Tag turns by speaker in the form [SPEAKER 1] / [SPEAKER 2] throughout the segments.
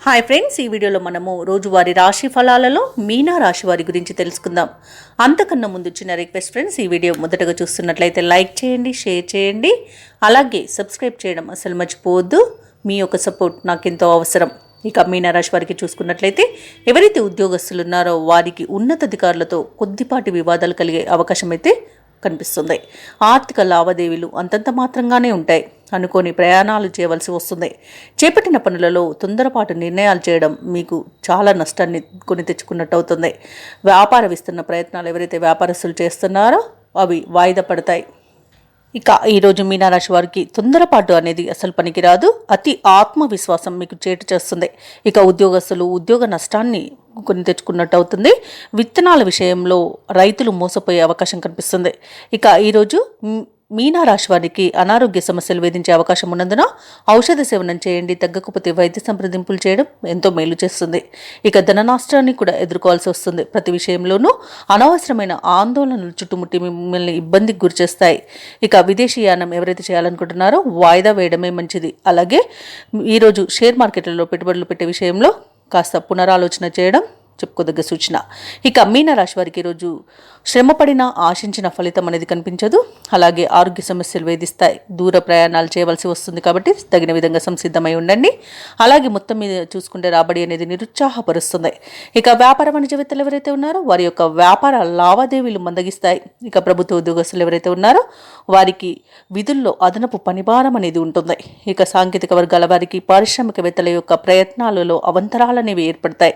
[SPEAKER 1] Hi friends, ఈ వీడియోలో మనము రోజువారీ రాశి ఫలాలలో మీనా రాశి వారి గురించి తెలుసుకుందాం. అంతకన్నా ముందు చిన్న రిక్వెస్ట్ ఫ్రెండ్స్, ఈ వీడియో మొదటగా చూస్తున్నట్లయితే లైక్ చేయండి, షేర్ చేయండి, అలాగే సబ్స్క్రైబ్ చేయడం అసలు మర్చిపోవద్దు. మీ యొక్క సపోర్ట్ నాకెంతో అవసరం. ఇక మీనా రాశి వారికి చూసుకున్నట్లయితే ఎవరైతే ఉద్యోగస్తులు ఉన్నారో వారికి ఉన్నతాధికారులతో కొద్దిపాటి వివాదాలు కలిగే అవకాశం అయితే కనిపిస్తుంది. ఆర్థిక లావాదేవీలు అంతంత మాత్రంగానే ఉంటాయి. అనుకోని ప్రయాణాలు చేయవలసి వస్తుంది. చేపట్టిన పనులలో తొందరపాటు నిర్ణయాలు చేయడం మీకు చాలా నష్టాన్ని కొని తెచ్చుకున్నట్టు అవుతుంది. వ్యాపార విస్తరణ ప్రయత్నాలు ఎవరైతే వ్యాపారస్తులు చేస్తున్నారో అవి వాయిదా పడతాయి. ఇక ఈరోజు మీనారాశి వారికి తొందరపాటు అనేది అసలు పనికిరాదు. అతి ఆత్మవిశ్వాసం మీకు చేటు చేస్తుంది. ఇక ఉద్యోగస్తులు ఉద్యోగ నష్టాన్ని కొని తెచ్చుకున్నట్టు అవుతుంది. విత్తనాల విషయంలో రైతులు మోసపోయే అవకాశం కనిపిస్తుంది. ఇక ఈరోజు మీనారాశి వారికి అనారోగ్య సమస్యలు వేధించే అవకాశం ఉన్నందున ఔషధ సేవనం చేయండి. తగ్గకపోతే వైద్య సంప్రదింపులు చేయడం ఎంతో మేలు చేస్తుంది. ఇక ధన నష్టాన్ని కూడా ఎదుర్కోవాల్సి వస్తుంది. ప్రతి విషయంలోనూ అనవసరమైన ఆందోళనలు చుట్టుముట్టి మిమ్మల్ని ఇబ్బందికి గురిచేస్తాయి. ఇక విదేశీయానం ఎవరైతే చేయాలనుకుంటున్నారో వాయిదా వేయడమే మంచిది. అలాగే ఈరోజు షేర్ మార్కెట్లలో పెట్టుబడులు పెట్టే విషయంలో కాస్త పునరాలోచన చేయడం చెప్పుకోదగ్గ సూచన. ఇక మీనరాశి వారికి ఈరోజు శ్రమపడిన ఆశించిన ఫలితం అనేది కనిపించదు. అలాగే ఆరోగ్య సమస్యలు వేధిస్తాయి. దూర ప్రయాణాలు చేయవలసి వస్తుంది కాబట్టి తగిన విధంగా సంసిద్ధమై ఉండండి. అలాగే మొత్తం మీద చూసుకుంటే రాబడి అనేది నిరుత్సాహపరుస్తుంది. ఇక వ్యాపార వాణిజ్యవేత్తలు ఎవరైతే ఉన్నారో వారి యొక్క వ్యాపార లావాదేవీలు మందగిస్తాయి. ఇక ప్రభుత్వ ఉద్యోగస్తులు ఎవరైతే ఉన్నారో వారికి విధుల్లో అదనపు పనిభారం అనేది ఉంటుంది. ఇక సాంకేతిక వర్గాల వారికి పారిశ్రామికవేత్తల యొక్క ప్రయత్నాలలో అవంతరాలనేవి ఏర్పడతాయి.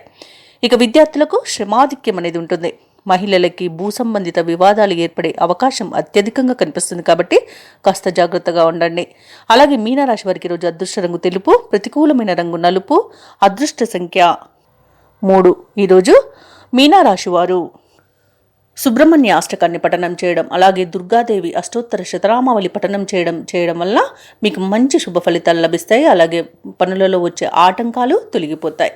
[SPEAKER 1] ఇక విద్యార్థులకు శ్రమాధిక్యం అనేది ఉంటుంది. మహిళలకి భూ సంబంధిత వివాదాలు ఏర్పడే అవకాశం అత్యధికంగా కనిపిస్తుంది కాబట్టి కాస్త జాగ్రత్తగా ఉండండి. అలాగే మీనరాశి వారికి ఈరోజు అదృష్ట రంగు తెలుపు, ప్రతికూలమైన రంగు నలుపు, అదృష్ట సంఖ్య 3. ఈరోజు మీనరాశి వారు సుబ్రహ్మణ్య అష్టకాన్ని పఠనం చేయడం, అలాగే దుర్గాదేవి అష్టోత్తర శతనామావళి పఠనం చేయడం వల్ల మీకు మంచి శుభ ఫలితాలు లభిస్తాయి. అలాగే పనులలో వచ్చే ఆటంకాలు తొలగిపోతాయి.